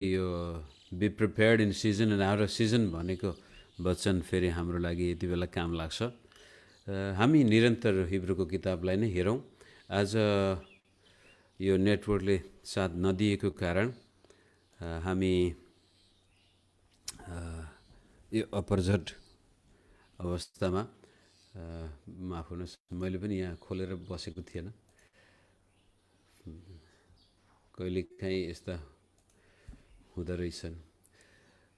यो be prepared in season and out of season भनेको वचन फेरि हाम्रो लागि यति बेला काम लाग्छ। हामी निरन्तर हिब्रूको किताबलाई नै हेरौँ। आज यो नेटवर्कले साथ नदिएको कारण हामी यो अपरझट अवस्थामा माफ हुनुहोस्, मैले पनि यहाँ खोलेर बसेको थिएन। कहिलेकाहीँ यस्ता हुँदो रहेछन्।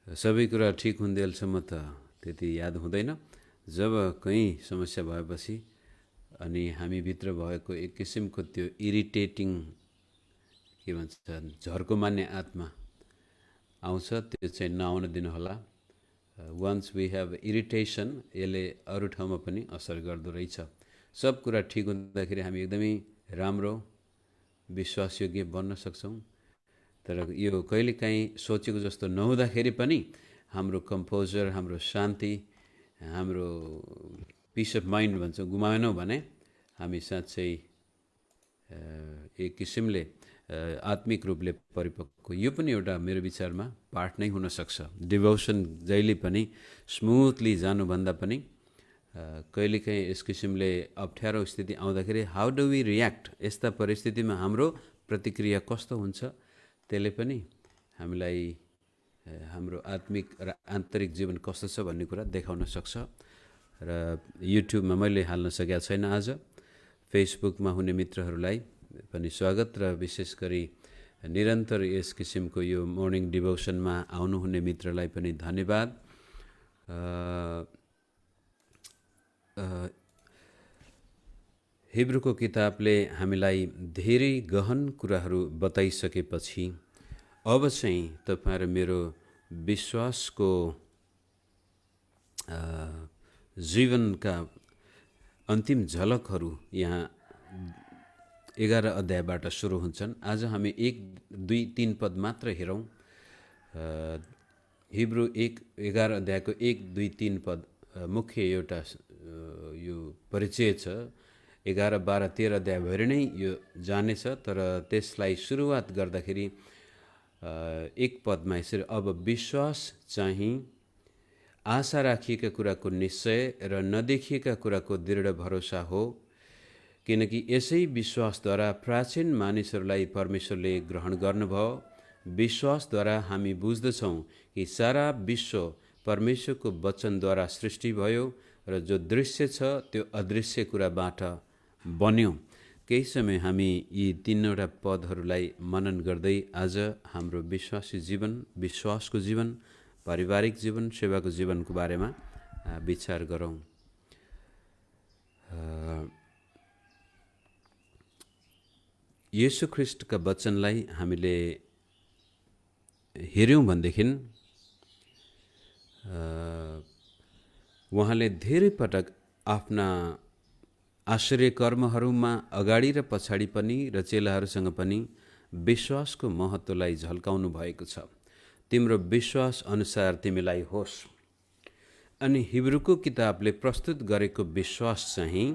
सबै कुरा ठिक हुन्जेलसम्म त त्यति याद हुँदैन। जब कहीँ समस्या भएपछि अनि हामीभित्र भएको एक किसिमको त्यो इरिटेटिङ के भन्छ झर्को मान्ने आत्मा आउँछ, त्यो चाहिँ नआउन दिनुहोला। वन्स वी हेभ इरिटेसन, यसले अरू ठाउँमा पनि असर गर्दो रहेछ। सब कुरा ठिक हुँदाखेरि हामी एकदमै राम्रो विश्वासयोग्य बन्न सक्छौँ। तर यो कहिलेकाहीँ सोचेको जस्तो नहुँदाखेरि पनि हाम्रो कम्पोजर, हाम्रो शान्ति, हाम्रो पिस अफ माइन्ड भन्छौँ, गुमाएनौँ भने हामी साँच्चै एक किसिमले आत्मिक रूपले परिपक्व, यो पनि एउटा मेरो विचारमा पार्ट नै हुनसक्छ। डिभोसन जहिले पनि स्मुथली जानुभन्दा पनि कहिलेकाहीँ यस किसिमले अप्ठ्यारो स्थिति आउँदाखेरि हाउ डु वी रियाक्ट, यस्ता परिस्थितिमा हाम्रो प्रतिक्रिया कस्तो हुन्छ, त्यसले पनि हामीलाई हाम्रो आत्मिक र आन्तरिक जीवन कस्तो छ भन्ने कुरा देखाउन सक्छ। र युट्युबमा मैले हाल्न सकेको छैन आज। फेसबुकमा हुने मित्रहरूलाई पनि स्वागत र विशेष गरी निरन्तर यस किसिमको यो मर्निङ डिभोसनमा आउनुहुने मित्रलाई पनि धन्यवाद। हिब्रूको किताबले हामीलाई धेरै गहन कुराहरू बताइसकेपछि अब चाहिँ तपाईँ र मेरो विश्वासको जीवनका अन्तिम झलकहरू यहाँ 11 अध्यायबाट सुरु हुन्छन्। आज हामी 1, 2, 3 पद मात्र हेरौँ। हिब्रू 11 अध्यायको 1, 2, 3 पद मुख्य एउटा यो परिचय छ। 11, 12, 13 अध्यायभरि नै यो जानेछ, तर त्यसलाई सुरुवात गर्दाखेरि एक पदमा यसरी, अब विश्वास चाहिँ आशा राखिएका कुराको निश्चय र नदेखिएका कुराको दृढ भरोसा हो, किनकि यसै विश्वासद्वारा प्राचीन मानिसहरूलाई परमेश्वरले ग्रहण गर्नुभयो। विश्वासद्वारा हामी बुझ्दछौँ कि सारा विश्व परमेश्वरको वचनद्वारा सृष्टि भयो र जो दृश्य छ त्यो अदृश्य कुराबाट बन्यो। केही समय हामी यी 3वटा पदहरूलाई मनन गर्दै आज हाम्रो विश्वासी जीवन, विश्वासको जीवन, पारिवारिक जीवन, सेवाको जीवनको बारेमा विचार गरौँ। येशू ख्रीष्टका वचनलाई हामीले हेऱ्यौँ भनेदेखि उहाँले धेरै पटक आफ्ना आश्चर्य कर्महरूमा अगाडि र पछाडि पनि र चेलाहरूसँग पनि विश्वासको महत्त्वलाई झल्काउनु भएको छ। तिम्रो विश्वास अनुसार तिमीलाई होस्। अनि हिब्रूको किताबले प्रस्तुत गरेको विश्वास चाहिँ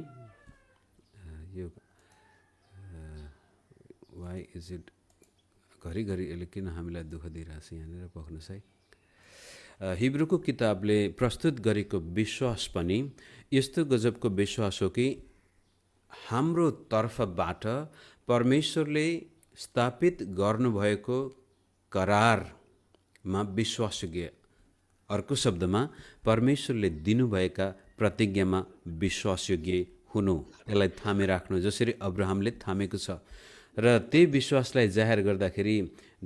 यो वाइ इज इट घरिघरि यसले किन हामीलाई दुःख दिइरहेछ, यहाँनिर पक्नुहोस् है। हिब्रूको किताबले प्रस्तुत गरेको विश्वास पनि यस्तो गजबको विश्वास हो कि हाम्रो तर्फबाट परमेश्वरले स्थापित गर्नुभएको करारमा विश्वासयोग्य, अर्को शब्दमा परमेश्वरले दिनुभएका प्रतिज्ञामा विश्वासयोग्य हुनु, यसलाई थामिराख्नु, जसरी अब्राहमले थामेको छ। र त्यही विश्वासलाई जाहेर गर्दाखेरि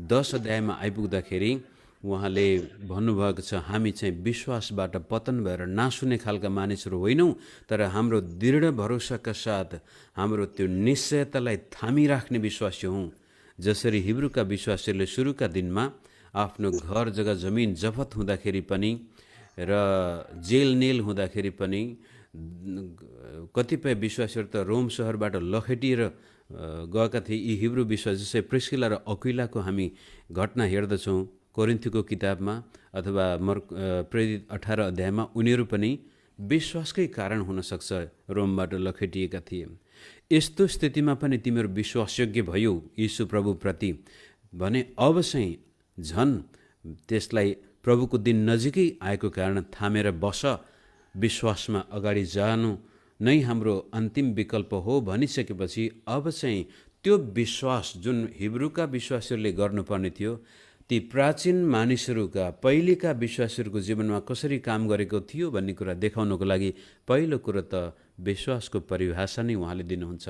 10 अध्यायमा आइपुग्दाखेरि उहाँले भन्नुभएको छ, हामी चाहिँ विश्वासबाट पतन भएर नासुने खालका मानिसहरू होइनौँ, तर हाम्रो दृढ भरोसाका साथ हाम्रो त्यो निश्चयतालाई थामिराख्ने विश्वासी हौँ। जसरी हिब्रूका विश्वासीहरूले सुरुका दिनमा आफ्नो घर जग्गा जमिन जफत हुँदाखेरि पनि र जेलनेल हुँदाखेरि पनि, कतिपय विश्वासीहरू त रोम सहरबाट लखेटिएर गएका थिए। यी हिब्रू विश्वासी जस्तै प्रिस्किला र अक्विलाको हामी घटना हेर्दछौँ कोरिन्थीको किताबमा अथवा प्रेरित 18 अध्यायमा। उनीहरू पनि विश्वासकै कारण हुनसक्छ रोमबाट लखेटिएका थिए। यस्तो स्थितिमा पनि तिमीहरू विश्वासयोग्य भयो यीशु प्रभुप्रति भने अब चाहिँ झन् त्यसलाई प्रभुको दिन नजिकै आएको कारण थामेर बस, विश्वासमा अगाडि जानु नै हाम्रो अन्तिम विकल्प हो भनिसकेपछि अब चाहिँ त्यो विश्वास जुन हिब्रूका विश्वासीहरूले गर्नुपर्ने थियो, ती प्राचीन मानिसहरूका पहिलेका विश्वासीहरूको जीवनमा कसरी काम गरेको थियो भन्ने कुरा देखाउनको लागि पहिलो कुरो त विश्वासको परिभाषा नै उहाँले दिनुहुन्छ।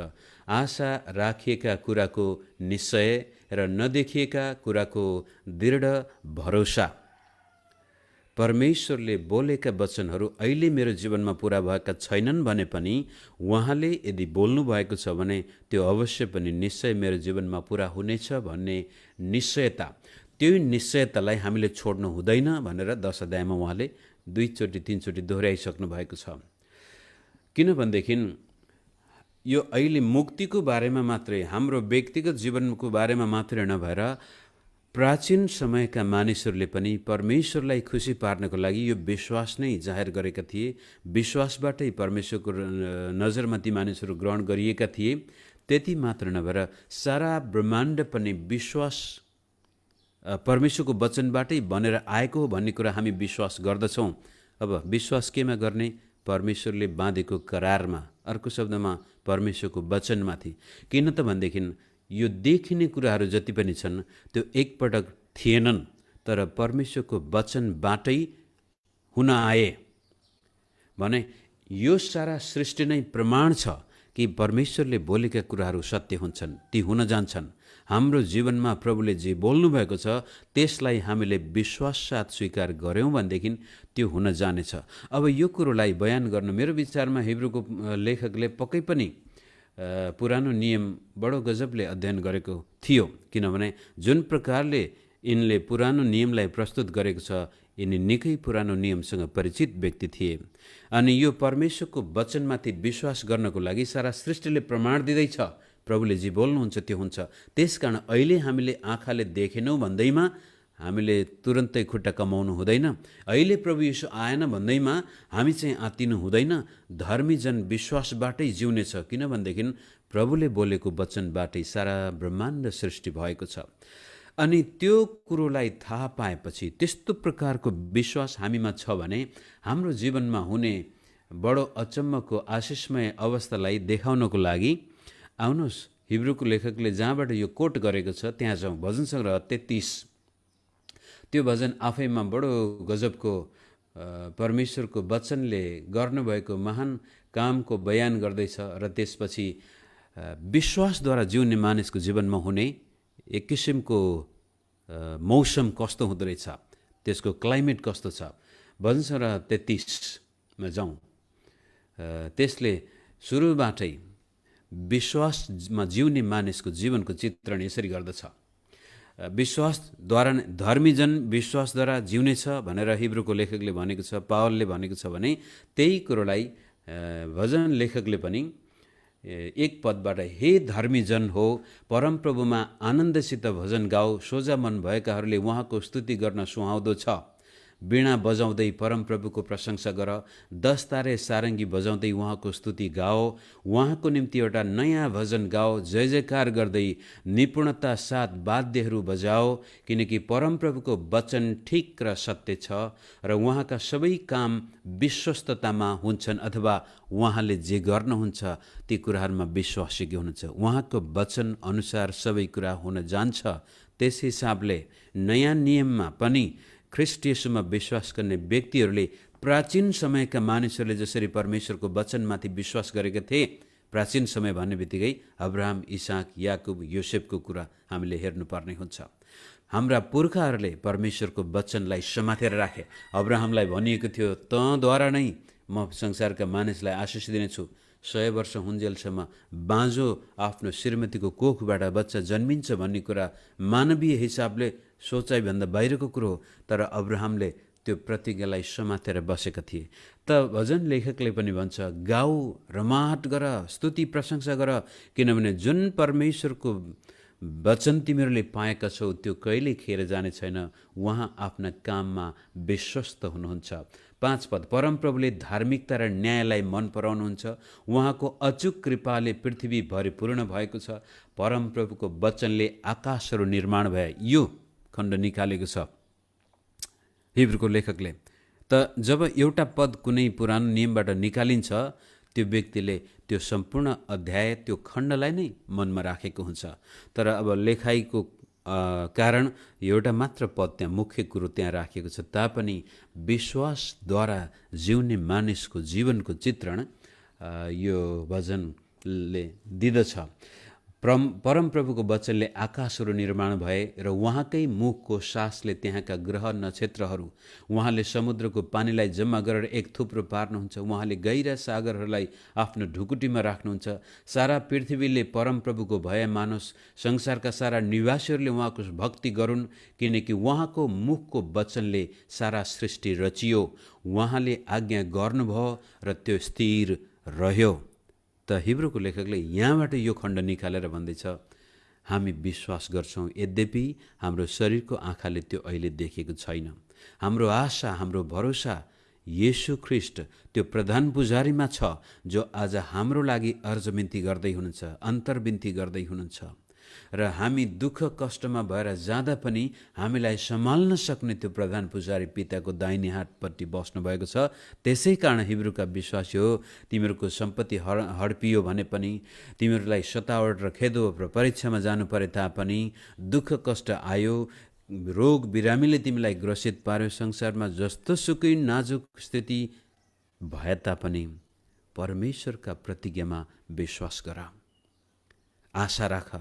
आशा राखिएका कुराको निश्चय र नदेखिएका कुराको दृढ भरोसा। परमेश्वरले बोलेका वचनहरू अहिले मेरो जीवनमा पुरा भएका छैनन् भने पनि उहाँले यदि बोल्नु भएको छ भने त्यो अवश्य पनि निश्चय मेरो जीवनमा पुरा हुनेछ भन्ने निश्चयता, त्यो निश्चयतालाई हामीले छोड्नु हुँदैन भनेर 10 अध्यायमा उहाँले 2-3 दोहोऱ्याइसक्नु भएको छ। किनभनेदेखि यो अहिले मुक्तिको बारेमा मात्रै, हाम्रो व्यक्तिगत जीवनको बारेमा मात्रै नभएर प्राचीन समयका मानिसहरूले पनि परमेश्वरलाई खुसी पार्नको लागि यो विश्वास नै जाहेर गरेका थिए। विश्वासबाटै परमेश्वरको नजरमा ती मानिसहरू ग्रहण गरिएका थिए। त्यति मात्र नभएर सारा ब्रह्माण्ड पनि विश्वास परमेश्वरको वचनबाटै बनेर आएको हो भन्ने कुरा हामी विश्वास गर्दछौँ। अब विश्वास केमा गर्ने? परमेश्वरले बाँधेको करारमा, अर्को शब्दमा परमेश्वरको वचनमाथि। किन त भनेदेखि यो देखिने कुराहरू जति पनि छन् त्यो एकपटक थिएनन्, तर परमेश्वरको वचनबाटै हुन आए भने यो सारा सृष्टि नै प्रमाण छ कि परमेश्वरले बोलेका कुराहरू सत्य हुन्छन्, ती हुन जान्छन्। हाम्रो जीवनमा प्रभुले जे बोल्नुभएको छ त्यसलाई हामीले विश्वास साथ स्वीकार गऱ्यौँ भनेदेखि त्यो हुन जानेछ। अब यो कुरोलाई बयान गर्न मेरो विचारमा हिब्रूको लेखकले पक्कै पनि पुरानो नियम बडो गजबले अध्ययन गरेको थियो। किनभने जुन प्रकारले यिनले पुरानो नियमलाई प्रस्तुत गरेको छ, यिनी निकै पुरानो नियमसँग परिचित व्यक्ति थिए। अनि यो परमेश्वरको वचनमाथि विश्वास गर्नको लागि सारा सृष्टिले प्रमाण दिँदैछ प्रभुले जे बोल्नुहुन्छ त्यो हुन्छ। त्यसकारण अहिले हामीले आँखाले देखेनौँ भन्दैमा हामीले तुरन्तै खुट्टा कमाउनु हुँदैन। अहिले प्रभु यीशु आएन भन्दैमा हामी चाहिँ आत्तिनु हुँदैन। धर्मीजन विश्वासबाटै जिउनेछ, किनभनेदेखि प्रभुले बोलेको वचनबाटै सारा ब्रह्माण्ड सृष्टि भएको छ। अनि त्यो कुरोलाई थाहा पाएपछि त्यस्तो प्रकारको विश्वास हामीमा छ भने हाम्रो जीवनमा हुने बडो अचम्मको आशिषमय अवस्थालाई देखाउनको लागि आउनुहोस् हिब्रूको लेखकले जहाँबाट यो कोट गरेको छ त्यहाँ जाउँ। भजन सङ्ग्रह 33, त्यो भजन आफैमा बडो गजबको परमेश्वरको वचनले गर्नुभएको महान कामको बयान गर्दैछ र त्यसपछि विश्वासद्वारा जिउने मानिसको जीवनमा हुने एक किसिमको मौसम कस्तो हुँदो रहेछ, त्यसको क्लाइमेट कस्तो छ। भजन सङ्ग्रह 33 मा जाउँ। त्यसले सुरुबाटै विश्वासमा जिउने मानिसको जीवनको चित्रण यसरी गर्दछ। विश्वासद्वारा धर्मीजन विश्वासद्वारा जिउनेछ भनेर हिब्रूको लेखकले भनेको छ, पावलले भनेको छ भने त्यही कुरोलाई भजन लेखकले पनि एक पदबाट हे धर्मीजन हो परमप्रभुमा आनन्दसित भजन गाओ, सोझा मन भएकाहरूले उहाँको स्तुति गर्न सुहाउँदो छ। वीणा बजाउँदै परमप्रभुको प्रशंसा गर, 10 तारे सारङ्गी बजाउँदै उहाँको स्तुति गाओ, उहाँको निम्ति एउटा नयाँ भजन गाओ, जय जयकार गर्दै निपुणता साथ वाद्यहरू बजाओ, किनकि परमप्रभुको वचन ठिक र सत्य छ र उहाँका सबै काम विश्वस्ततामा हुन्छन्, अथवा उहाँले जे गर्नुहुन्छ ती कुराहरूमा विश्वासिक हुनुहुन्छ। उहाँको वचन अनुसार सबै कुरा हुन जान्छ। त्यस हिसाबले नयाँ नियममा पनि ख्रीष्ट येशूमा विश्वास गर्ने व्यक्तिहरूले प्राचीन समयका मानिसहरूले जसरी परमेश्वरको वचनमाथि विश्वास गरेका थिए, प्राचीन समय भन्ने बित्तिकै अब्राहम, इसाक, याकुब, योसेफको कुरा हामीले हेर्नुपर्ने हुन्छ। हाम्रा पुर्खाहरूले परमेश्वरको वचनलाई समातेर राखे। अब्राहमलाई भनिएको थियो तँद्वारा नै म संसारका मानिसलाई आशिष दिनेछु। 100 वर्ष हुन्जेलसम्म बाँझो आफ्नो श्रीमतीको कोखबाट बच्चा जन्मिन्छ भन्ने कुरा मानवीय हिसाबले सोचाइभन्दा बाहिरको कुरो हो, तर अब्राहमले त्यो प्रतिज्ञालाई समातेर बसेका थिए। त भजन लेखकले पनि भन्छ गाऊ, रमाहट गर, स्तुति प्रशंसा गर, किनभने जुन परमेश्वरको वचन तिमीहरूले पाएका छौ त्यो कहिल्यै खेर जाने छैन। उहाँ आफ्ना काममा विश्वस्त हुनुहुन्छ। 5 पद, परमप्रभुले धार्मिकता र न्यायलाई मन पराउनुहुन्छ। उहाँको अचूक कृपाले पृथ्वी भरिपूर्ण भएको छ। परमप्रभुको वचनले आकाशहरू निर्माण भए। यो खण्ड निकालेको छ हिब्रूको लेखकले। त जब एउटा पद कुनै पुरानो नियमबाट निकालिन्छ, त्यो व्यक्तिले त्यो सम्पूर्ण अध्याय, त्यो खण्डलाई नै मनमा राखेको हुन्छ। तर अब लेखाइको कारण एउटा मात्र पद त्यहाँ, मुख्य कुरो त्यहाँ राखेको छ, तापनि विश्वासद्वारा जिउने मानिसको जीवनको चित्रण यो भजनले दिँदछ। परमप्रभुको वचनले आकाशहरू निर्माण भए र उहाँकै मुखको सासले त्यहाँका ग्रह नक्षत्रहरू, उहाँले समुद्रको पानीलाई जम्मा गरेर एक थुप्रो पार्नुहुन्छ, उहाँले गहिरा सागरहरूलाई आफ्नो ढुकुटीमा राख्नुहुन्छ। सारा पृथ्वीले परमप्रभुको भय मानोस्, संसारका सारा निवासीहरूले उहाँको भक्ति गरून्, किनकि उहाँको मुखको वचनले सारा सृष्टि रचियो। उहाँले आज्ञा गर्नुभयो र त्यो स्थिर रह्यो। त हिब्रूको लेखकले यहाँबाट यो खण्ड निकालेर भन्दैछ, हामी विश्वास गर्छौँ, यद्यपि हाम्रो शरीरको आँखाले त्यो अहिले देखेको छैन। हाम्रो आशा, हाम्रो भरोसा येशू ख्रिस्ट त्यो प्रधान पुजारीमा छ, जो आज हाम्रो लागि अर्जबिन्ती गर्दै हुनुहुन्छ, अन्तर्बिन्ती गर्दै हुनुहुन्छ। र हामी दुःख कष्टमा भएर जाँदा पनि हामीलाई सम्हाल्न सक्ने त्यो प्रधान पुजारी पिताको दाहिने हातपट्टि बस्नुभएको छ। त्यसै कारण हिब्रूका विश्वासी हो, तिमीहरूको सम्पत्ति हडपियो भने पनि, तिमीहरूलाई सतावट र खेदो र परीक्षामा जानु परे तापनि, दुःख कष्ट आयो, रोग बिरामीले तिमीलाई ग्रसित पार्यो, संसारमा जस्तो सुकै नाजुक स्थिति भए तापनि परमेश्वरका प्रतिज्ञामा विश्वास गर, आशा राख।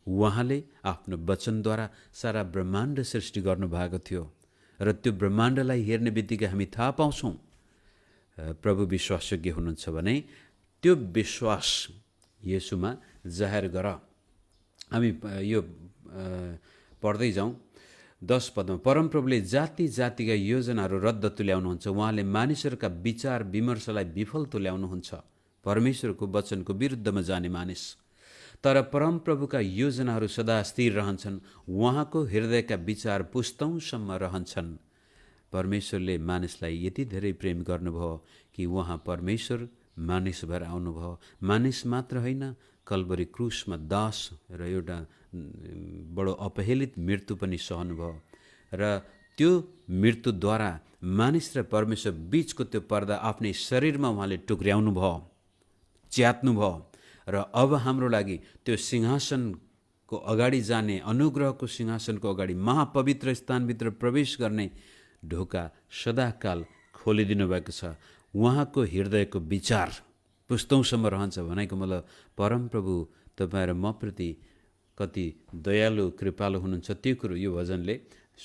उहाँले आफ्नो वचनद्वारा सारा ब्रह्माण्ड सृष्टि गर्नुभएको थियो र त्यो ब्रह्माण्डलाई हेर्ने बित्तिकै हामी थाहा पाउँछौँ प्रभु विश्वासयोग्य हुनुहुन्छ भने त्यो विश्वास येशूमा जाहेर गर। हामी यो पढ्दै जाउँ 10 पदमा, परमप्रभुले जाति जातिका योजनाहरू रद्द तुल्याउनुहुन्छ, उहाँले मानिसहरूका विचार विमर्शलाई विफल तुल्याउनुहुन्छ। परमेश्वरको वचनको विरुद्धमा जाने मानिस, तर परमप्रभुका योजनाहरू सदा स्थिर रहन्छन्, उहाँको हृदयका विचार पुस्तौँसम्म रहन्छन्। परमेश्वरले मानिसलाई यति धेरै प्रेम गर्नुभयो कि उहाँ परमेश्वर मानिस भएर आउनुभयो। मानिस मात्र होइन, कल्वरी क्रुसमा दास र एउटा बडो अपहेलित मृत्यु पनि सहनुभयो र त्यो मृत्युद्वारा मानिस र परमेश्वर बीचको त्यो पर्दा आफ्नै शरीरमा उहाँले टुक्र्याउनु भयो, च्यात्नु भयो र अब हाम्रो लागि त्यो सिंहासनको अगाडि जाने, अनुग्रहको सिंहासनको अगाडि महापवित्र स्थानभित्र प्रवेश गर्ने ढोका सदाकाल खोलिदिनु भएको छ। उहाँको हृदयको विचार पुस्तौँसम्म रहन्छ भनेको मतलब परमप्रभु तपाईँ र म प्रति कति दयालु कृपालु हुनुहुन्छ, त्यो कुरो यो भजनले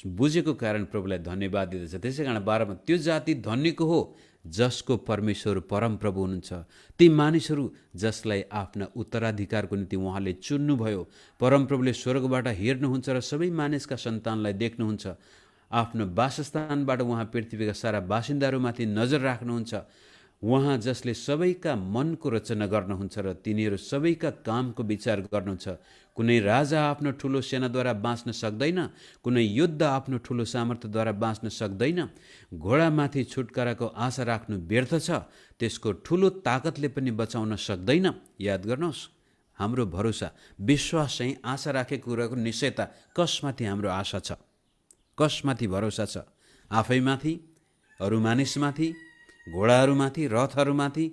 बुझेको कारण प्रभुलाई धन्यवाद दिँदछ। त्यसै कारण 12 मा, त्यो जाति धन्यको हो जसको परमेश्वर परमप्रभु हुनुहुन्छ, ती मानिसहरू जसलाई आफ्ना उत्तराधिकारको निम्ति उहाँले चुन्नुभयो। परमप्रभुले स्वर्गबाट हेर्नुहुन्छ र सबै मानिसका सन्तानलाई देख्नुहुन्छ। आफ्नो वासस्थानबाट उहाँ पृथ्वीका सारा बासिन्दाहरूमाथि नजर राख्नुहुन्छ। उहाँ जसले सबैका मनको रचना गर्नुहुन्छ र तिनीहरू सबैका कामको विचार गर्नुहुन्छ। कुनै राजा आफ्नो ठुलो सेनाद्वारा बाँच्न सक्दैन, कुनै युद्ध आफ्नो ठुलो सामर्थ्यद्वारा बाँच्न सक्दैन। घोडामाथि छुटकाराको आशा राख्नु व्यर्थ छ, त्यसको ठुलो ताकतले पनि बचाउन सक्दैन। याद गर्नुहोस्, हाम्रो भरोसा, विश्वास चाहिँ आशा राखेको कुराको निश्चयता। कसमाथि हाम्रो आशा छ, कसमाथि भरोसा छ? आफैमाथि, अरू मानिसमाथि, घोडाहरूमाथि, रथहरूमाथि?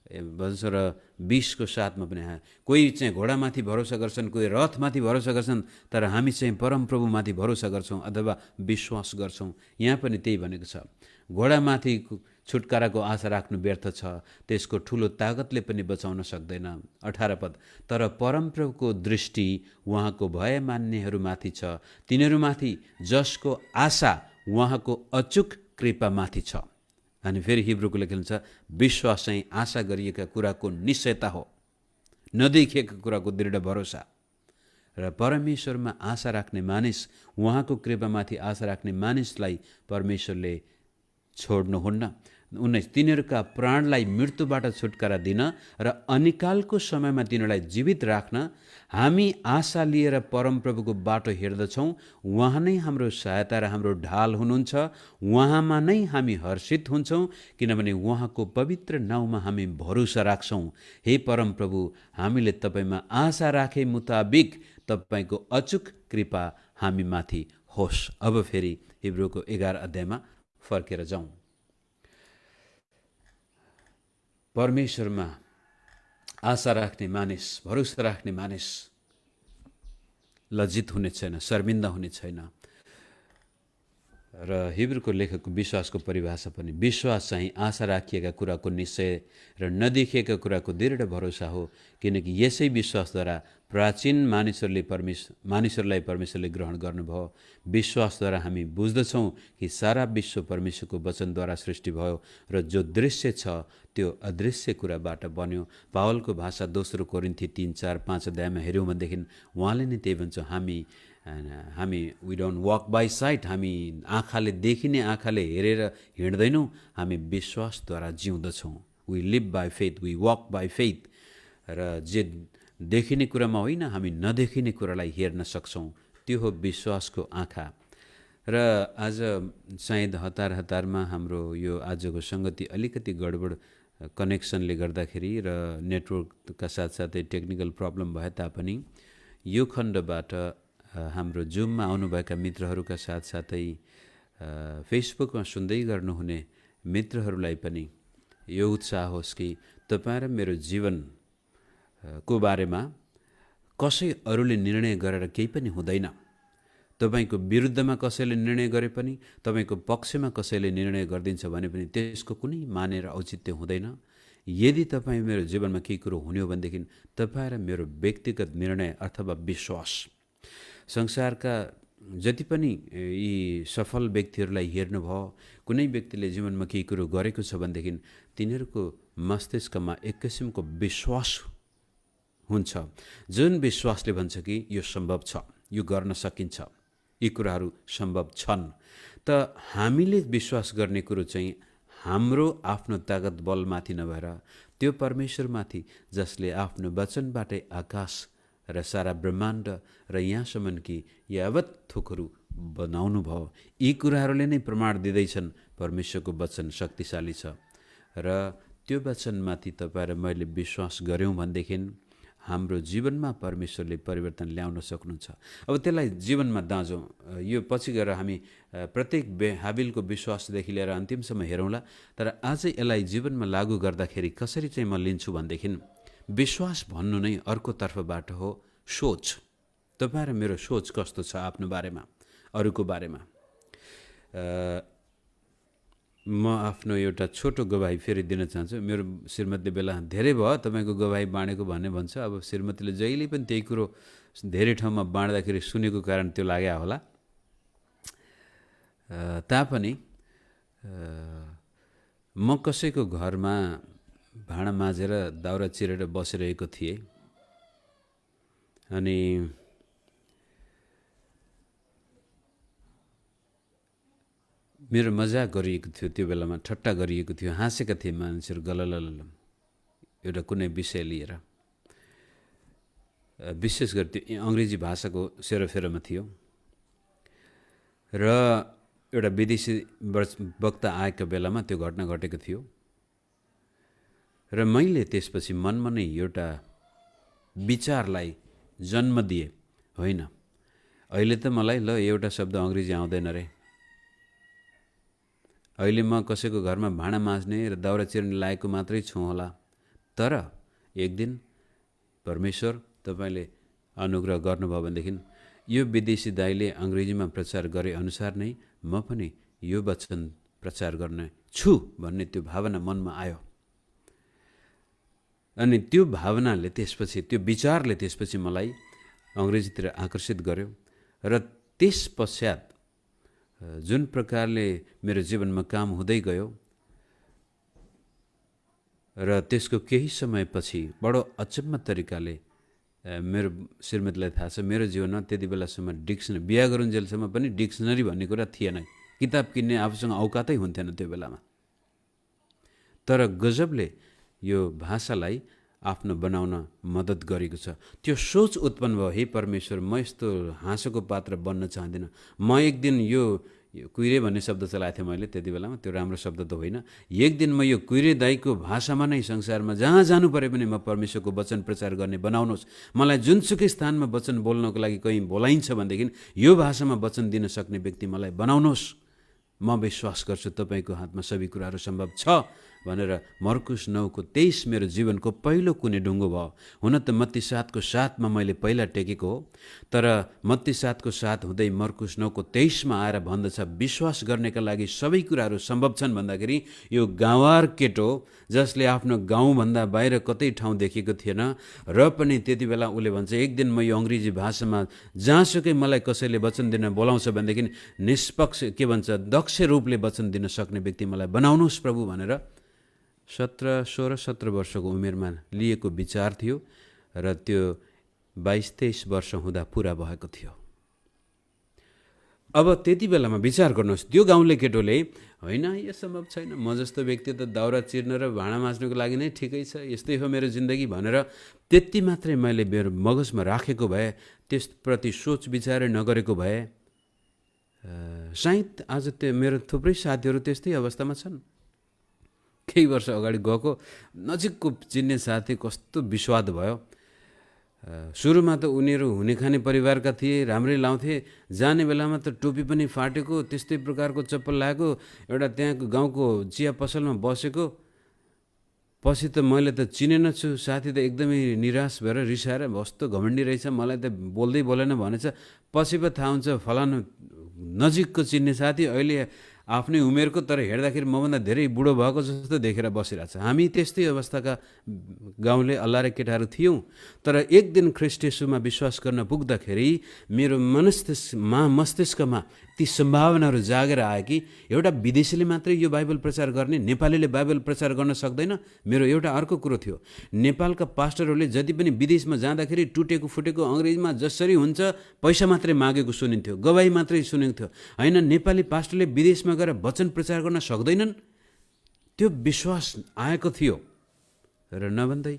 भन्छ र 20 को 7 मा पनि कोही चाहिँ घोडामाथि भरोसा गर्छन्, कोही रथमाथि भरोसा गर्छन्, तर हामी चाहिँ परमप्रभुमाथि भरोसा गर्छौँ अथवा विश्वास गर्छौँ। यहाँ पनि त्यही भनेको छ, घोडामाथि छुटकाराको आशा राख्नु व्यर्थ छ, त्यसको ठुलो ताकतले पनि बचाउन सक्दैन। 18 पद, तर परमप्रभुको दृष्टि उहाँको भय मान्नेहरूमाथि छ, तिनीहरूमाथि जसको आशा उहाँको अचुक कृपामाथि छ। अनि फेरि हिब्रूको लेखेको छ, विश्वास चाहिँ आशा गरिएका कुराको निश्चयता हो, नदेखिएका कुराको दृढ भरोसा। र परमेश्वरमा आशा राख्ने मानिस, उहाँको कृपामाथि आशा राख्ने मानिसलाई परमेश्वरले छोड्नुहुन्न। 19, तिनीहरूका प्राणलाई मृत्युबाट छुटकारा दिन र अनिकालको समयमा तिनीहरूलाई जीवित राख्न हामी आशा लिएर परमप्रभुको बाटो हिँड्दछौँ। उहाँ नै हाम्रो सहायता र हाम्रो ढाल हुनुहुन्छ। उहाँमा नै हामी हर्षित हुन्छौँ, किनभने उहाँको पवित्र नाउँमा हामी भरोसा राख्छौँ। हे परमप्रभु, हामीले तपाईँमा आशा राखे मुताबिक तपाईँको अचुक कृपा हामी माथि होस्। अब फेरि हिब्रूको 11 अध्यायमा फर्केर जाउँ। परमेश्वरमा आशा राख्ने मानिस, भरोसा राख्ने मानिस लज्जित हुने छैन, शर्मिन्दा हुने छैन। र हिब्रूको लेखकको विश्वासको परिभाषा पनि विश्वास चाहिँ आशा राखिएका कुराको निश्चय र नदेखिएका कुराको दृढ भरोसा हो, किनकि यसै विश्वासद्वारा प्राचीन मानिसहरूलाई परमेश्वरले ग्रहण गर्नुभयो। विश्वासद्वारा हामी बुझ्दछौँ कि सारा विश्व परमेश्वरको वचनद्वारा सृष्टि भयो र जो दृश्य छ त्यो अदृश्य कुराबाट बन्यो। पावलको भाषा दोस्रो कोरिन्थी 3-4-5 अध्यायमा हेऱ्यौँ भनेदेखि उहाँले नै त्यही भन्छ, हामी we don't walk by sight, हामी आँखाले देखिने आँखाले हेरेर हिँड्दैनौँ, हामी विश्वासद्वारा जिउँदछौँ। We live by faith, we walk by faith. र जे देखिने कुरामा होइन, हामी नदेखिने कुरालाई हेर्न सक्छौँ, त्यो हो विश्वासको आँखा। र आज सायद हतारमा हाम्रो यो आजको सङ्गति अलिकति गडबड कनेक्सनले गर्दाखेरि र नेटवर्कका साथसाथै टेक्निकल प्रब्लम भए तापनि यो खण्डबाट हाम्रो जुममा आउनुभएका मित्रहरूका साथसाथै फेसबुकमा सुन्दै गर्नुहुने मित्रहरूलाई पनि यो उत्साह होस् कि तपाईँ र मेरो जीवनको बारेमा कसै अरूले निर्णय गरेर केही पनि हुँदैन। तपाईको विरुद्धमा कसैले निर्णय गरे पनि, तपाईको पक्षमा कसैले निर्णय गरिदिन्छ भने पनि त्यसको कुनै मानेर औचित्य हुँदैन। यदि तपाईँ मेरो जीवनमा केही कुरो हुने हो भनेदेखि तपाईँ र मेरो व्यक्तिगत निर्णय अथवा विश्वास। संसारका जति पनि यी सफल व्यक्तिहरूलाई हेर्नुभयो, कुनै व्यक्तिले जीवनमा केही कुरो गरेको छ भनेदेखि तिनीहरूको मस्तिष्कमा एक किसिमको विश्वास हुन्छ, जुन विश्वासले भन्छ कि यो सम्भव छ, यो गर्न सकिन्छ, यी कुराहरू सम्भव छन्। त हामीले विश्वास गर्ने कुरो चाहिँ हाम्रो आफ्नो तागत बलमाथि नभएर त्यो परमेश्वरमाथि, जसले आफ्नो वचनबाटै आकाश र सारा ब्रह्माण्ड र यहाँसम्म कि यावत थोकहरू बनाउनु भयो। यी कुराहरूले नै प्रमाण दिँदैछन् परमेश्वरको वचन शक्तिशाली छ। र त्यो वचनमाथि तपाईँ र मैले विश्वास गऱ्यौँ भनेदेखि हाम्रो जीवनमा परमेश्वरले परिवर्तन ल्याउन सक्नुहुन्छ। अब त्यसलाई जीवनमा दाँजौँ। यो पछि गएर हामी प्रत्येक हाबिलको विश्वासदेखि लिएर अन्तिमसम्म हेरौँला। तर आज यसलाई जीवनमा लागू गर्दाखेरि कसरी चाहिँ म लिन्छु भनेदेखि विश्वास भन्नु नै अर्को तर्फबाट हो सोच। तपाईँ र मेरो सोच कस्तो छ आफ्नो बारेमा, अरूको बारेमा। म आफ्नो एउटा छोटो गवाही फेरि दिन चाहन्छु। मेरो श्रीमतीले बेला धेरै भयो तपाईँको गवाही बाँडेको भन्ने भन्छ। अब श्रीमतीले जहिले पनि त्यही कुरो धेरै ठाउँमा बाँड्दाखेरि सुनेको कारण त्यो लाग्यो होला। तापनि म कसैको घरमा भाँडा माझेर दाउरा चिरेर बसिरहेको थिएँ अनि मेरो मजाक गरिएको थियो। त्यो बेलामा ठट्टा गरिएको थियो, हाँसेका थिए मान्छेहरू गललल एउटा कुनै विषय लिएर। विशेष गरी त्यो अङ्ग्रेजी भाषाको सेरोफेरोमा थियो र एउटा विदेशी वक्ता आएको बेलामा त्यो घटना घटेको थियो। र मैले त्यसपछि मनमा नै एउटा विचारलाई जन्म दिए, होइन अहिले त मलाई ल एउटा शब्द अङ्ग्रेजी आउँदैन रे, अहिले म कसैको घरमा भाँडा माझ्ने र दाउरा चिर्ने लागेको मात्रै छु होला। तर एक दिन परमेश्वर तपाईँले अनुग्रह गर्नुभयो भनेदेखि यो विदेशी दाइले अङ्ग्रेजीमा प्रचार गरे अनुसार नै म पनि यो वचन प्रचार गर्ने छु भन्ने त्यो भावना मनमा आयो। अनि त्यो भावनाले त्यसपछि, त्यो विचारले त्यसपछि मलाई अङ्ग्रेजीतिर आकर्षित गर्यो। र त्यस पश्चात जुन प्रकारले मेरो जीवनमा काम हुँदै गयो र त्यसको केही समयपछि बडो अचम्म तरिकाले मेरो श्रीमतीलाई थाहा छ, मेरो जीवनमा त्यति बेलासम्म डिक्सनरी, बिहा गरुन्जेलसम्म पनि डिक्सनरी भन्ने कुरा थिएन। किताब किन्ने आफूसँग औकातै हुन्थेन त्यो बेलामा। तर गजबले यो भाषालाई आफ्नो बनाउन मद्दत गरेको छ। त्यो सोच उत्पन्न भयो, हे परमेश्वर, म यस्तो हाँसोको पात्र बन्न चाहदिनँ। म एक दिन यो कुइरे भन्ने शब्द चलाएको थिएँ मैले त्यति बेलामा, त्यो राम्रो शब्द त होइन। एक दिन म यो कुइरे दाईको भाषामा नै संसारमा जहाँ जानु परे पनि म परमेश्वरको वचन प्रचार गर्ने बनाउनुहोस्। मलाई जुनसुकै स्थानमा वचन बोल्नको लागि कहीँ बोलाइन्छ भनेदेखि यो भाषामा वचन दिन सक्ने व्यक्ति मलाई बनाउनुहोस्। म विश्वास गर्छु तपाईँको हातमा सबै कुराहरू सम्भव छ भनेर मर्कुस 9:23 मेरो जीवनको पहिलो कुने ढुङ्गो भयो। हुन त मत्ती 7:7 मैले पहिला टेकेको हो, तर मत्ती 7:7 हुँदै मर्कुस 9:23 आएर भन्दछ विश्वास गर्नेका लागि सबै कुराहरू सम्भव छन् भन्दाखेरि यो गाउँवार केटो जसले आफ्नो गाउँभन्दा बाहिर कतै ठाउँ देखेको थिएन र पनि त्यति बेला उसले भन्छ एक दिन म यो अङ्ग्रेजी भाषामा जहाँसुकै मलाई कसैले वचन दिन बोलाउँछ भनेदेखि निष्पक्ष के भन्छ दक्ष रूपले वचन दिन सक्ने व्यक्ति मलाई बनाउनुहोस् प्रभु भनेर 16-17 वर्षको उमेरमा लिएको विचार थियो र त्यो 22-23 वर्ष हुँदा पुरा भएको थियो। अब त्यति बेलामा विचार गर्नुहोस्, त्यो गाउँले केटोले होइन यो सम्भव छैन, म जस्तो व्यक्ति त दाउरा चिर्न र भाँडा माझ्नुको लागि नै ठिकै छ, यस्तै हो मेरो जिन्दगी भनेर त्यति मात्रै मैले मेरो मगजमा राखेको भए, त्यसप्रति सोच विचारै नगरेको भए सायद आज त्यो मेरो थुप्रै साथीहरू त्यस्तै अवस्थामा छन्। केही वर्ष अगाडि गएको नजिकको चिन्ने साथी कस्तो विस्वाद भयो। सुरुमा त उनीहरू हुने खाने परिवारका थिए, राम्रै लाउँथे, जाने बेलामा त टोपी पनि फाटेको, त्यस्तै प्रकारको चप्पल लगाएको, एउटा त्यहाँको गाउँको चिया पसलमा बसेको। पछि त मैले त चिनेन छु, साथी त एकदमै निराश भएर रिसाएर कस्तो घमण्डी रहेछ, मलाई त बोल्दै बोलेन भनेछ। पछि पो थाहा हुन्छ फलानु नजिकको चिन्ने साथी अहिले आफ्नै उमेरको तर हेर्दाखेरि मभन्दा धेरै बुढो भएको जस्तो देखेर बसिरहेछ। हामी त्यस्तै अवस्थाका गाउँले अल्लारे केटाहरू थियौँ। तर एक दिन ख्रीष्ट येशूमा विश्वास गर्न पुग्दाखेरि मेरो मस्तिष्कमा ती सम्भावनाहरू जागेर आयो कि एउटा विदेशीले मात्रै यो बाइबल प्रचार गर्ने, नेपालीले बाइबल प्रचार गर्न सक्दैन। मेरो एउटा अर्को कुरो थियो, नेपालका पास्टरहरूले जति पनि विदेशमा जाँदाखेरि टुटेको फुटेको अङ्ग्रेजीमा जसरी हुन्छ पैसा मात्रै मागेको सुनिन्थ्यो, गवाई मात्रै सुनिन्थ्यो। होइन, नेपाली पास्टरले विदेशमा गएर वचन प्रचार गर्न सक्दैनन्, त्यो विश्वास आएको थियो। र नभन्दै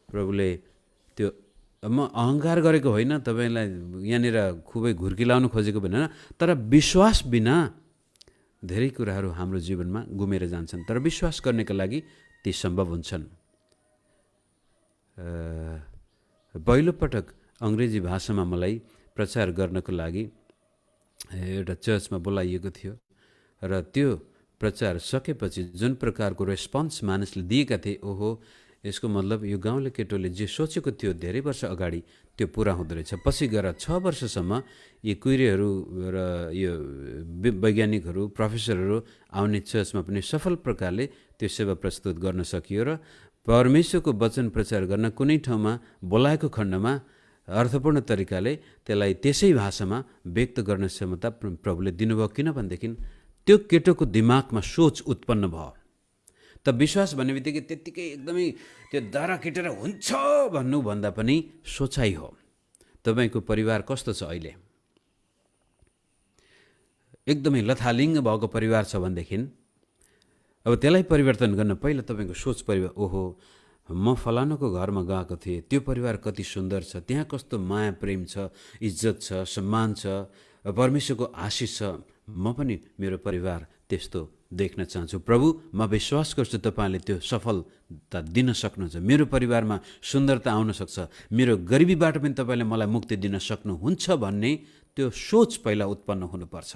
प्रभुले त्यो, म अहङ्कार गरेको होइन, तपाईँलाई यहाँनिर खुबै घुर्किलाउनु खोजेको होइन, तर विश्वास बिना धेरै कुराहरू हाम्रो जीवनमा गुमेर जान्छन्, तर विश्वास गर्नेका लागि ती सम्भव हुन्छन्। पहिलोपटक अङ्ग्रेजी भाषामा मलाई प्रचार गर्नको लागि एउटा चर्चमा बोलाइएको थियो र त्यो प्रचार सकेपछि जुन प्रकारको रेस्पोन्स मानिसले दिएका थिए, ओहो यसको मतलब यो गाउँले केटोले जे सोचेको थियो धेरै वर्ष अगाडि त्यो पुरा हुँदो रहेछ। पछि गएर 6 वर्षसम्म यी कुइरेहरू र यो वैज्ञानिकहरू प्रोफेसरहरू आउने चर्चमा पनि सफल प्रकारले त्यो सेवा प्रस्तुत गर्न सकियो र परमेश्वरको वचन प्रचार गर्न कुनै ठाउँमा बोलाएको खण्डमा अर्थपूर्ण तरिकाले त्यसलाई त्यसै भाषामा व्यक्त गर्ने क्षमता प्रभुले दिनुभयो। किनभनेदेखि त्यो केटोको दिमागमा सोच उत्पन्न भयो। त विश्वास भन्ने बित्तिकै त्यत्तिकै एकदमै त्यो दारा केटेर हुन्छ भन्नुभन्दा पनि सोचाइ हो। तपाईँको परिवार कस्तो छ अहिले? एकदमै लथालिङ्ग भएको परिवार छ भनेदेखि अब त्यसलाई परिवर्तन गर्न पहिला तपाईँको सोच परिवार, ओहो म फलानुको घरमा गएको थिएँ, त्यो परिवार कति सुन्दर छ, त्यहाँ कस्तो माया प्रेम छ, इज्जत छ, सम्मान छ, परमेश्वरको आशिष छ, म पनि मेरो परिवार त्यस्तो देख्न चाहन्छु। प्रभु म विश्वास गर्छु तपाईँले त्यो सफलता दिन सक्नुहुन्छ, मेरो परिवारमा सुन्दरता आउन सक्छ, मेरो गरिबीबाट पनि तपाईँले मलाई मुक्ति दिन सक्नुहुन्छ भन्ने त्यो सोच पहिला उत्पन्न हुनुपर्छ।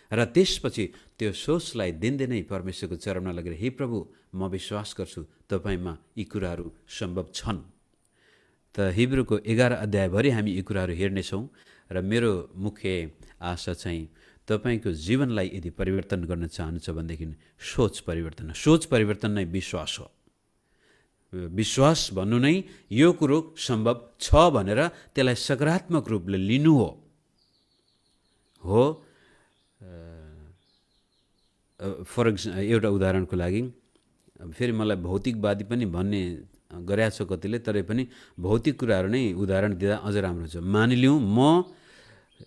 र त्यसपछि त्यो सोचलाई दिनदिनै परमेश्वरको चरणमा लगेर, हे प्रभु म विश्वास गर्छु तपाईँमा यी कुराहरू सम्भव छन्। त हिब्रूको 11 अध्यायभरि हामी यी कुराहरू हेर्नेछौँ र मेरो मुख्य आशा चाहिँ तपाईँको जीवनलाई यदि परिवर्तन गर्न चाहनुहुन्छ भनेदेखि सोच परिवर्तन नै विश्वास हो। विश्वास भन्नु नै यो कुरो सम्भव छ भनेर त्यसलाई सकारात्मक रूपले लिनु हो। एउटा उदाहरणको लागि फेरि मलाई भौतिकवादी पनि भन्ने गरेका छ कतिले, तरै पनि भौतिक कुराहरू नै उदाहरण दिँदा अझ राम्रो छ। मानिलिउँ म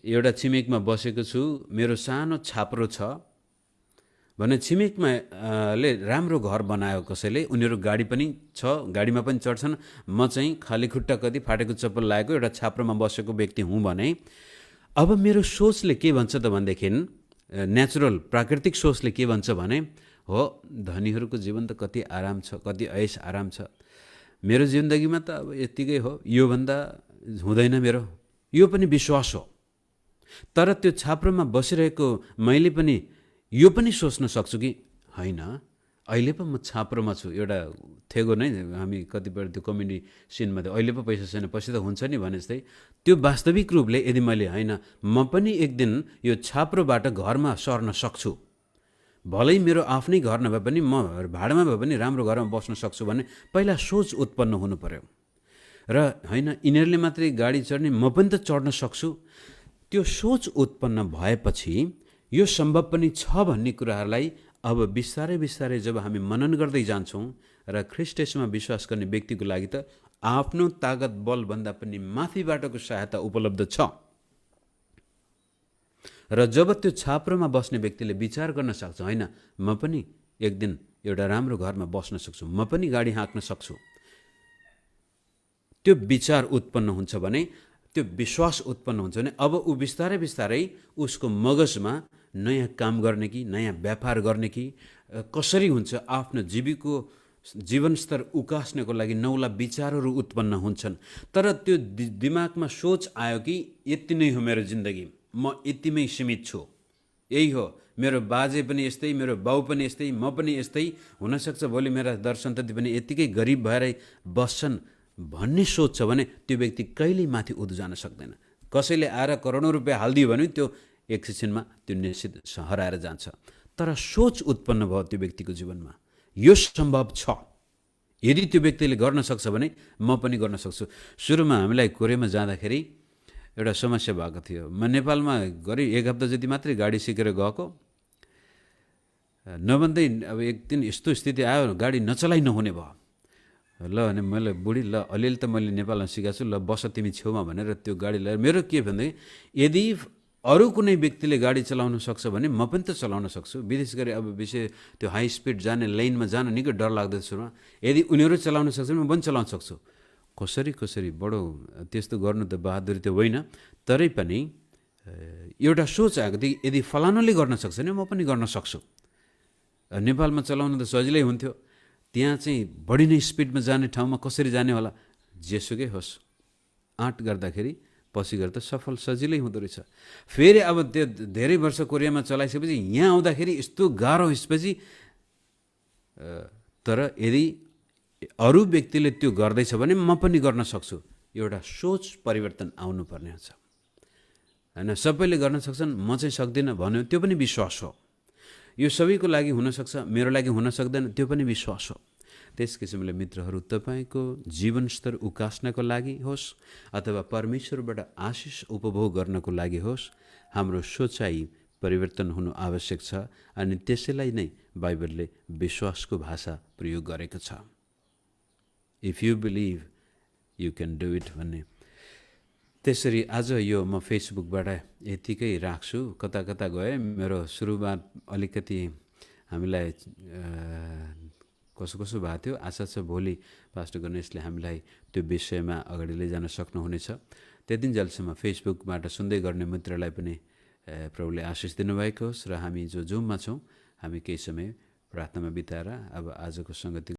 एउटा छिमेकमा बसेको छु, मेरो सानो छाप्रो छ भने छिमेकमा ले राम्रो घर बनायो कसैले, उनीहरू गाडी पनि छ, गाडीमा पनि चढ्छन्, म चाहिँ खाली खुट्टा कति फाटेको चप्पल लगाएको एउटा छाप्रोमा बसेको व्यक्ति हुँ भने अब मेरो सोचले के भन्छ त भनेदेखि नेचुरल प्राकृतिक सोचले के भन्छ भने हो धनीहरूको जीवन त कति आराम छ, कति ऐश आराम छ, मेरो जिन्दगीमा त अब यत्तिकै हो, योभन्दा हुँदैन मेरो, यो पनि विश्वास हो। तर त्यो छाप्रोमा बसिरहेको मैले पनि यो पनि सोच्न सक्छु कि होइन अहिले पो म छाप्रोमा छु, एउटा थेगो नै हामी कतिपय त्यो कमेडी सिनमा त अहिले पो पैसा छैन पछि त हुन्छ नि भने जस्तै त्यो वास्तविक रूपले यदि मैले होइन म पनि एक दिन यो छाप्रोबाट घरमा सर्न सक्छु, भलै मेरो आफ्नै घर नभए पनि म भाडामा भए पनि राम्रो घरमा बस्न सक्छु भने पहिला सोच उत्पन्न हुनु पर्यो। र होइन यिनीहरूले मात्रै गाडी चढ्ने म पनि त चढ्न सक्छु, त्यो सोच उत्पन्न भएपछि यो सम्भव पनि छ भन्ने कुराहरूलाई अब बिस्तारै बिस्तारै जब हामी मनन गर्दै जान्छौँ र ख्रीष्ट येशूमा विश्वास गर्ने व्यक्तिको लागि त आफ्नो तागत बलभन्दा पनि माथिबाटको सहायता उपलब्ध छ। र जब त्यो छाप्रोमा बस्ने व्यक्तिले विचार गर्न सक्छ होइन म पनि एक दिन एउटा राम्रो घरमा बस्न सक्छु, म पनि गाडी हाँक्न सक्छु, त्यो विचार उत्पन्न हुन्छ भने, त्यो विश्वास उत्पन्न हुन्छ भने अब ऊ बिस्तारै बिस्तारै उसको मगजमा नयाँ काम गर्ने कि नयाँ व्यापार गर्ने कि कसरी हुन्छ आफ्नो जीवनस्तर उकास्नको लागि नौला विचारहरू उत्पन्न हुन्छन्। तर त्यो दिमागमा सोच आयो कि यति नै हो मेरो जिन्दगी, म यतिमै सीमित छु, यही हो मेरो बाजे पनि यस्तै, मेरो बाउ पनि यस्तै, म पनि यस्तै, हुनसक्छ भोलि मेरा दरसन्तति पनि यत्तिकै गरिब भएरै बस्छन् भन्ने सोच छ भने त्यो व्यक्ति कहिल्यै माथि उठ्न जान सक्दैन। कसैले आएर करोडौँ रुपियाँ हालिदियो भने त्यो एकछिनमा त्यो निश्चित हराएर जान्छ। तर सोच उत्पन्न भयो त्यो व्यक्तिको जीवनमा, यो सम्भव छ, यदि त्यो व्यक्तिले गर्न सक्छ भने म पनि गर्न सक्छु। सुरुमा हामीलाई कोरियामा जाँदाखेरि एउटा समस्या भएको थियो। म नेपालमा गरी एक हप्ता जति मात्रै गाडी सिकेर गएको, नभन्दै अब एक दिन यस्तो स्थिति आयो गाडी नचलाइ नहुने भयो। ल अनि मैले बुढी ल अलिअलि त मैले नेपालमा सिकाएको छु, ल बस तिमी छेउमा भनेर त्यो गाडी ल्याएर मेरो के भन्दै यदि अरू कुनै व्यक्तिले गाडी चलाउन सक्छ भने म पनि त चलाउन सक्छु। विशेष गरी अब विशेष त्यो हाई स्पिड जाने लाइनमा जान निकै डर लाग्दछ सुरुमा, यदि उनीहरू चलाउन सक्छ भने म पनि चलाउन सक्छु। कसरी बडो त्यस्तो गर्नु त बहादुरी त होइन, तरै पनि एउटा सोच आएको थियो यदि फलानुले गर्न सक्छ भने म पनि गर्न सक्छु। नेपालमा चलाउन त सजिलै हुन्थ्यो, त्यहाँ चाहिँ बढी नै स्पिडमा जाने ठाउँमा कसरी जाने होला, जेसुकै होस् आँट गर्दाखेरि पछि गएर त सफल सजिलै हुँदो रहेछ। फेरि अब त्यो धेरै वर्ष कोरियामा चलाइसकेपछि यहाँ आउँदाखेरि यस्तो गाह्रो यसपछि, तर यदि अरू व्यक्तिले त्यो गर्दैछ भने म पनि गर्न सक्छु, एउटा सोच परिवर्तन आउनुपर्ने हुन्छ होइन। सबैले गर्न सक्छन् म चाहिँ सक्दिनँ भन्यो त्यो पनि विश्वास हो, यो सबैको लागि हुनसक्छ मेरो लागि हुन सक्दैन त्यो पनि विश्वास हो। त्यस किसिमले मित्रहरू तपाईँको जीवनस्तर उकास्नको लागि होस् अथवा परमेश्वरबाट आशिष उपभोग गर्नको लागि होस्, हाम्रो सोचाइ परिवर्तन हुनु आवश्यक छ। अनि त्यसैलाई नै बाइबलले विश्वासको भाषा प्रयोग गरेको छ। If you believe you can do it भन्ने। त्यसरी आज यो म फेसबुकबाट यतिकै राख्छु, कता कता गएँ। मेरो सुरुमा अलिकति हामीलाई कसो भएको थियो, आशा छ भोलि पास्टर गणेशले हामीलाई त्यो विषयमा अगाडि लैजान सक्नुहुनेछ। त्यतिन्जेलसम्म फेसबुकबाट सुन्दै गर्ने मित्रलाई पनि प्रभुले आशिष दिनुभएको होस्। र हामी जो जुममा छौँ हामी केही समय प्रार्थनामा बिताएर अब आजको सङ्गति